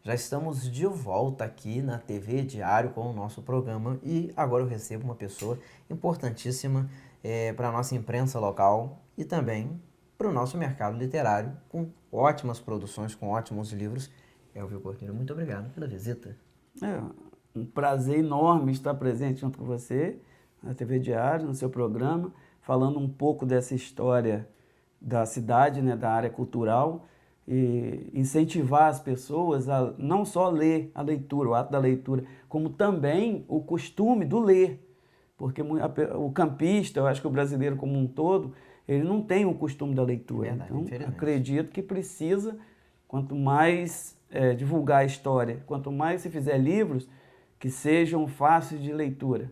Já estamos de volta aqui na TV Diário com o nosso programa e agora eu recebo uma pessoa importantíssima para a nossa imprensa local e também para o nosso mercado literário, com ótimas produções, com ótimos livros. Elvio Cordeiro, muito obrigado pela visita. É um prazer enorme estar presente junto com você na TV Diário, no seu programa, falando um pouco dessa história da cidade, né, da área cultural, e incentivar as pessoas a não só ler a leitura, o ato da leitura, como também o costume do ler. Porque o campista, eu acho que o brasileiro como um todo, ele não tem o costume da leitura. Verdade, então, acredito que precisa, quanto mais divulgar a história, quanto mais se fizer livros que sejam fáceis de leitura,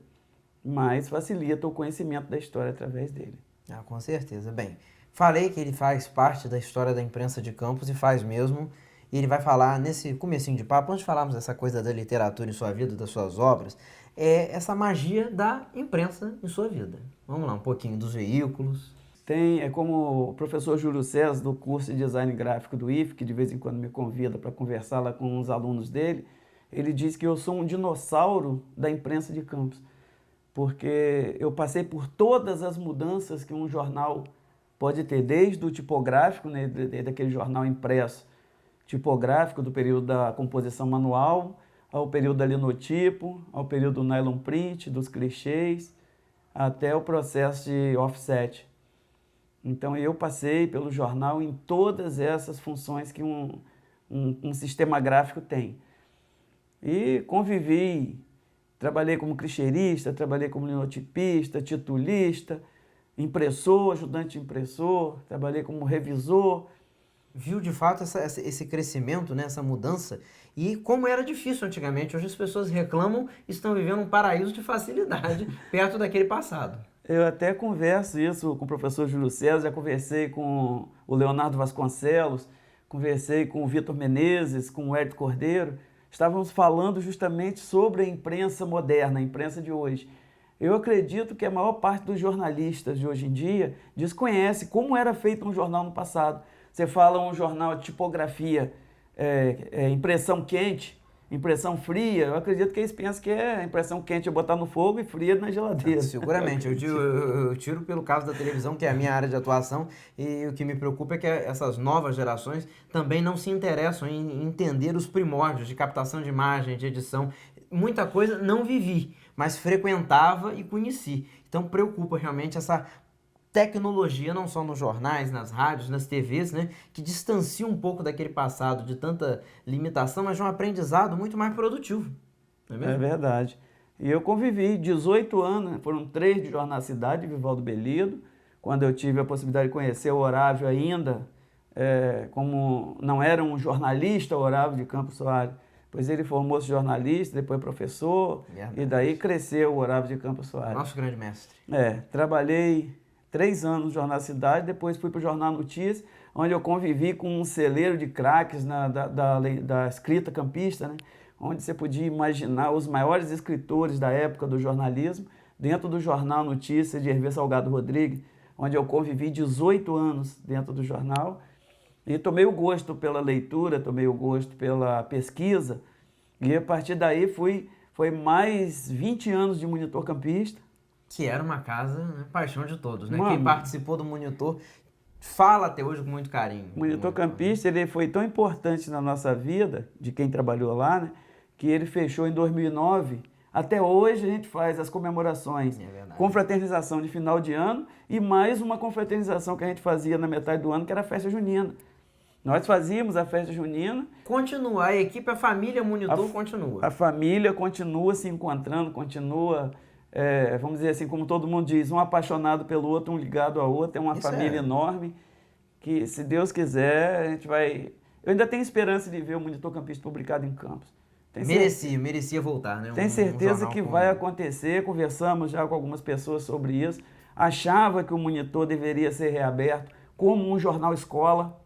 mais facilita o conhecimento da história através dele. Ah, com certeza. Bem, falei que ele faz parte da história da imprensa de Campos e faz mesmo. E ele vai falar nesse comecinho de papo, antes de falarmos dessa coisa da literatura em sua vida, das suas obras, essa magia da imprensa em sua vida. Vamos lá, um pouquinho dos veículos. É como o professor Júlio César, do curso de Design Gráfico do IFE, que de vez em quando me convida para conversar lá com uns alunos dele, ele diz que eu sou um dinossauro da imprensa de Campos, porque eu passei por todas as mudanças que um jornal pode ter, desde o tipográfico, né, daquele jornal impresso tipográfico do período da composição manual, ao período da linotipo, ao período do nylon print, dos clichês, até o processo de offset. Então eu passei pelo jornal em todas essas funções que um sistema gráfico tem. E convivi, trabalhei como clicheirista, trabalhei como linotipista, titulista, impressor, ajudante de impressor, trabalhei como revisor. Viu de fato esse crescimento, né, essa mudança, e como era difícil antigamente. Hoje as pessoas reclamam e estão vivendo um paraíso de facilidade perto daquele passado. Eu até converso isso com o professor Júlio César, já conversei com o Leonardo Vasconcelos, conversei com o Vitor Menezes, com o Hérito Cordeiro. Estávamos falando justamente sobre a imprensa moderna, a imprensa de hoje. Eu acredito que a maior parte dos jornalistas de hoje em dia desconhece como era feito um jornal no passado. Você fala um jornal de tipografia, impressão quente, impressão fria, eu acredito que eles pensam que impressão quente é botar no fogo e fria na geladeira. Seguramente, eu tiro pelo caso da televisão, que é a minha área de atuação, e o que me preocupa é que essas novas gerações também não se interessam em entender os primórdios de captação de imagem, de edição. Muita coisa não vivi, mas frequentava e conheci. Então preocupa realmente essa tecnologia, não só nos jornais, nas rádios, nas TVs, né, que distancia um pouco daquele passado de tanta limitação, mas de um aprendizado muito mais produtivo. Não é mesmo? É verdade. E eu convivi 18 anos, foram 3 de Jornal Cidade, Vivaldo Belido, quando eu tive a possibilidade de conhecer o Orávio ainda, como não era um jornalista, o Orávio de Campos Soares, pois ele formou-se jornalista, depois professor, Verdade. E daí cresceu o Orávio de Campos Soares. Nosso grande mestre. Trabalhei 3 anos no Jornal Cidade, depois fui para o Jornal Notícias, onde eu convivi com um celeiro de craques da escrita campista, né? Onde você podia imaginar os maiores escritores da época do jornalismo, dentro do Jornal Notícias de Hervé Salgado Rodrigues, onde eu convivi 18 anos dentro do jornal, e tomei o gosto pela leitura, tomei o gosto pela pesquisa, e a partir daí foi mais 20 anos de monitor campista. Que era uma casa, né, paixão de todos, né? Quem participou do Monitor fala até hoje com muito carinho. O Monitor campista, ele foi tão importante na nossa vida, de quem trabalhou lá, né, que ele fechou em 2009. Até hoje a gente faz as comemorações, confraternização de final de ano e mais uma confraternização que a gente fazia na metade do ano, que era a festa junina. Nós fazíamos a festa junina. Continua, a equipe, a família Monitor continua. A família continua se encontrando, continua, vamos dizer assim, como todo mundo diz, um apaixonado pelo outro, um ligado ao outro, é uma família enorme, que se Deus quiser, a gente vai... Eu ainda tenho esperança de ver o Monitor Campista publicado em Campos. Merecia voltar, né? Tenho certeza que vai acontecer, conversamos já com algumas pessoas sobre isso. Achava que o Monitor deveria ser reaberto como um jornal escola.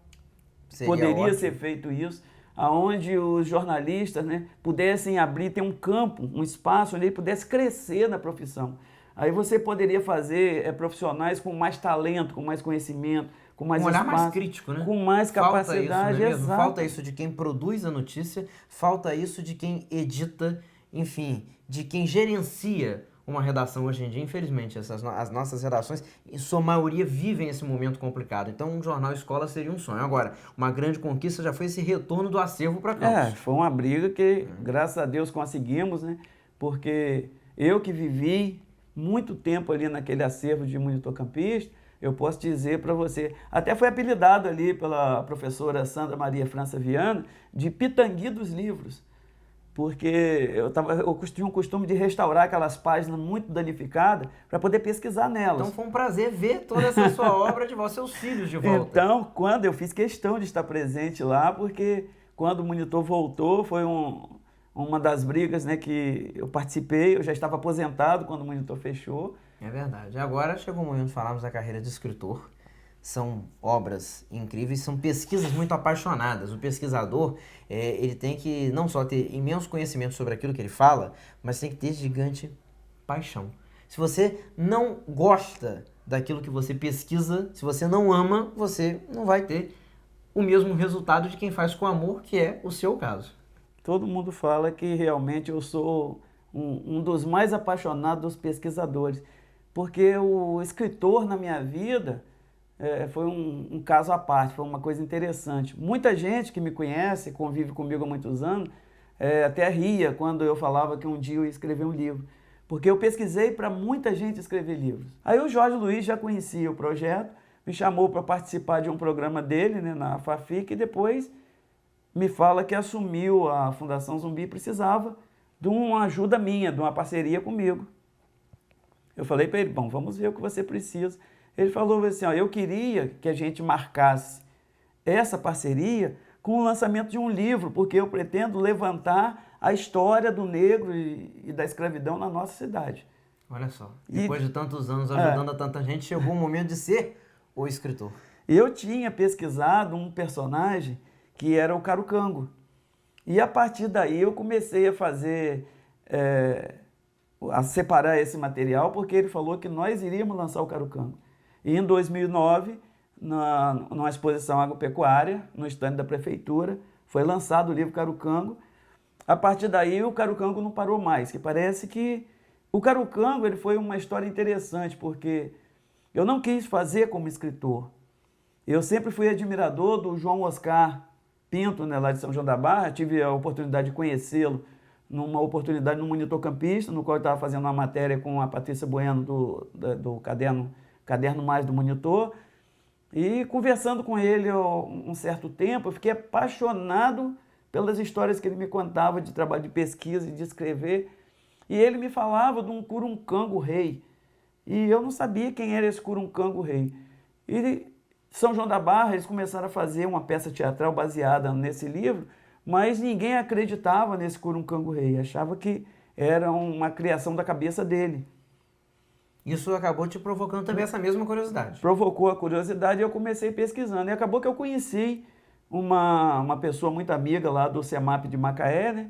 Poderia ser feito isso, aonde os jornalistas, né, pudessem abrir, ter um campo, um espaço onde ele pudesse crescer na profissão. Aí você poderia fazer profissionais com mais talento, com mais conhecimento, com mais Um olhar espaço, mais crítico, né? com mais Falta isso, capacidade. não é mesmo? Exato. Falta isso de quem produz a notícia, falta isso de quem edita, enfim, de quem gerencia uma redação hoje em dia. Infelizmente, as nossas redações, em sua maioria, vivem esse momento complicado. Então, um jornal escola seria um sonho. Agora, uma grande conquista já foi esse retorno do acervo para Campos. Foi uma briga que, graças a Deus, conseguimos, né? Porque eu que vivi muito tempo ali naquele acervo de monitor campista, eu posso dizer para você, até foi apelidado ali pela professora Sandra Maria França Viana de Pitangui dos livros, porque eu tinha um costume de restaurar aquelas páginas muito danificadas para poder pesquisar nelas. Então foi um prazer ver toda essa sua obra de volta, seus filhos de volta. Então, quando eu fiz questão de estar presente lá, porque quando o monitor voltou, foi uma das brigas, né, que eu participei, eu já estava aposentado quando o monitor fechou. É verdade. Agora chegou o momento de falarmos da carreira de escritor. São obras incríveis, são pesquisas muito apaixonadas. O pesquisador, ele tem que não só ter imenso conhecimento sobre aquilo que ele fala, mas tem que ter gigante paixão. Se você não gosta daquilo que você pesquisa, se você não ama, você não vai ter o mesmo resultado de quem faz com amor, que é o seu caso. Todo mundo fala que realmente eu sou um dos mais apaixonados dos pesquisadores, porque o escritor na minha vida foi um caso à parte, foi uma coisa interessante. Muita gente que me conhece, convive comigo há muitos anos, até ria quando eu falava que um dia eu ia escrever um livro, porque eu pesquisei para muita gente escrever livros. Aí o Jorge Luiz já conhecia o projeto, me chamou para participar de um programa dele, né, na FAFIC, e depois me fala que assumiu a Fundação Zumbi e precisava de uma ajuda minha, de uma parceria comigo. Eu falei para ele, bom, vamos ver o que você precisa. Ele falou assim, ó, eu queria que a gente marcasse essa parceria com o lançamento de um livro, porque eu pretendo levantar a história do negro e da escravidão na nossa cidade. Olha só, depois de tantos anos ajudando a tanta gente, chegou o momento de ser o escritor. Eu tinha pesquisado um personagem que era o Carucango. E a partir daí eu comecei a fazer, a separar esse material, porque ele falou que nós iríamos lançar o Carucango. E em 2009, numa exposição agropecuária, no estande da prefeitura, foi lançado o livro Carucango. A partir daí o Carucango não parou mais, que parece que o Carucango ele foi uma história interessante, porque eu não quis fazer como escritor. Eu sempre fui admirador do João Oscar Pinto, né, lá de São João da Barra, tive a oportunidade de conhecê-lo numa oportunidade no Monitor Campista, no qual eu estava fazendo uma matéria com a Patrícia Bueno do Caderno Mais do Monitor, e conversando com ele um certo tempo, eu fiquei apaixonado pelas histórias que ele me contava de trabalho de pesquisa e de escrever, e ele me falava de um Curuncango Rei, e eu não sabia quem era esse Curuncango Rei. E São João da Barra, eles começaram a fazer uma peça teatral baseada nesse livro, mas ninguém acreditava nesse Curuncango Rei, achava que era uma criação da cabeça dele. Isso acabou te provocando também essa mesma curiosidade. Provocou a curiosidade e eu comecei pesquisando. E acabou que eu conheci uma pessoa muito amiga lá do CEMAP de Macaé, né,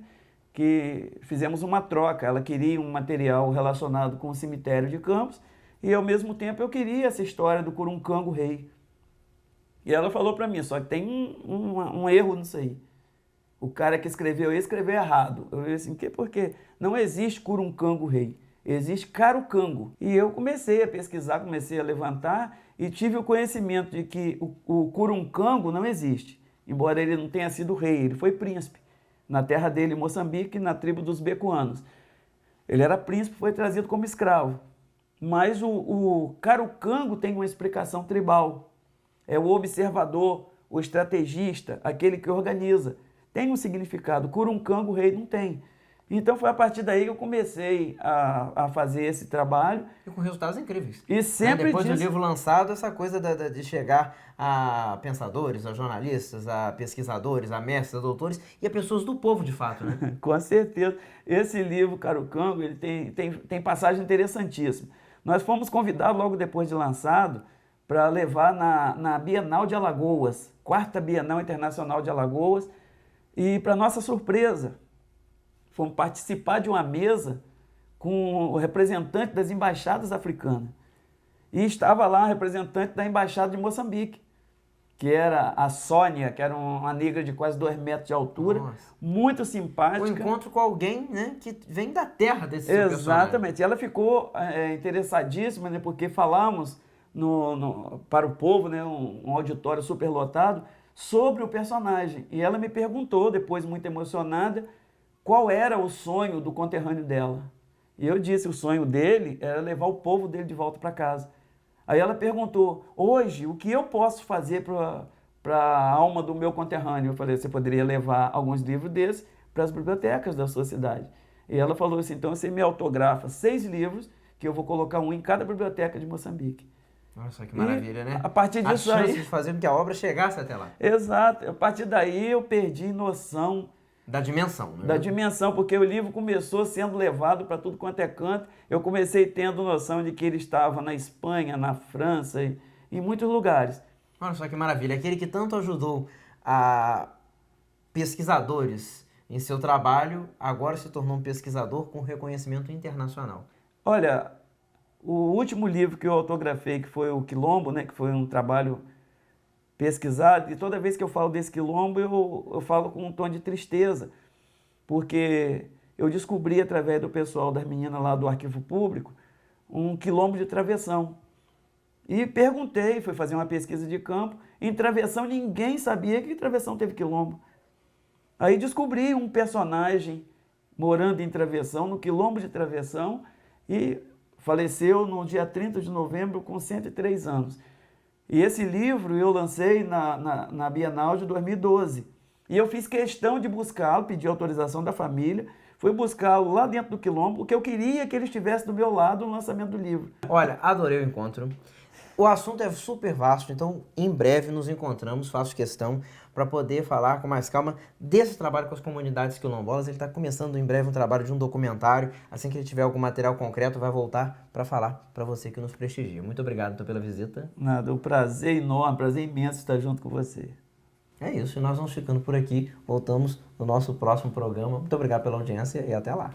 que fizemos uma troca. Ela queria um material relacionado com o cemitério de Campos e, ao mesmo tempo, eu queria essa história do Curuncango Rei. E ela falou para mim, só que tem um erro nisso aí. O cara que escreveu errado. Eu disse assim, porque não existe Curuncango Rei, existe Carucango. E eu comecei a pesquisar, comecei a levantar e tive o conhecimento de que o Curuncango não existe. Embora ele não tenha sido rei, ele foi príncipe. Na terra dele, em Moçambique, na tribo dos Becoanos. Ele era príncipe, foi trazido como escravo. Mas o Carucango tem uma explicação tribal. É o observador, o estrategista, aquele que organiza. Tem um significado. Curuncango Rei não tem. Então foi a partir daí que eu comecei a fazer esse trabalho. E com resultados incríveis. E sempre depois do livro lançado, essa coisa de chegar a pensadores, a jornalistas, a pesquisadores, a mestres, a doutores e a pessoas do povo de fato, né? Com certeza. Esse livro, Carucango, ele tem passagem interessantíssima. Nós fomos convidados logo depois de lançado para levar na Bienal de Alagoas, 4ª Bienal Internacional de Alagoas, e para nossa surpresa, fomos participar de uma mesa com o representante das embaixadas africanas. E estava lá a representante da embaixada de Moçambique, que era a Sônia, que era uma negra de quase 2 metros de altura, Nossa. muito O simpática. encontro com alguém, né, que vem da terra desse seu personagem. Exatamente. E ela ficou interessadíssima, né, porque falamos para o povo, né, um auditório superlotado, sobre o personagem. E ela me perguntou, depois muito emocionada, qual era o sonho do conterrâneo dela. E eu disse, o sonho dele era levar o povo dele de volta para casa. Aí ela perguntou, hoje, o que eu posso fazer para a alma do meu conterrâneo? Eu falei, você poderia levar alguns livros desses para as bibliotecas da sua cidade. E ela falou assim, então você me autografa 6 livros, que eu vou colocar um em cada biblioteca de Moçambique. Nossa, que maravilha, né? A partir disso a chance aí... de fazer com que a obra chegasse até lá. Exato. A partir daí eu perdi noção Da dimensão, né? da dimensão, porque o livro começou sendo levado para tudo quanto é canto. Eu comecei tendo noção de que ele estava na Espanha, na França e em muitos lugares. Olha só que maravilha. Aquele que tanto ajudou a pesquisadores em seu trabalho, agora se tornou um pesquisador com reconhecimento internacional. Olha, o último livro que eu autografei, que foi o Quilombo, né, que foi um trabalho pesquisado, e toda vez que eu falo desse quilombo, eu falo com um tom de tristeza, porque eu descobri através do pessoal das meninas lá do Arquivo Público um quilombo de Travessão. E perguntei, fui fazer uma pesquisa de campo, em Travessão ninguém sabia que Travessão teve quilombo. Aí descobri um personagem morando em Travessão, no quilombo de Travessão, e faleceu no dia 30 de novembro com 103 anos. E esse livro eu lancei na Bienal de 2012. E eu fiz questão de buscá-lo, pedi autorização da família, fui buscá-lo lá dentro do quilombo, porque eu queria que ele estivesse do meu lado no lançamento do livro. Olha, adorei o encontro. O assunto é super vasto, então em breve nos encontramos, faço questão para poder falar com mais calma desse trabalho com as comunidades quilombolas. Ele está começando em breve um trabalho de um documentário. Assim que ele tiver algum material concreto, vai voltar para falar para você que nos prestigia. Muito obrigado então, pela visita. Nada, um prazer enorme, prazer imenso estar junto com você. É isso, e nós vamos ficando por aqui. Voltamos no nosso próximo programa. Muito obrigado pela audiência e até lá.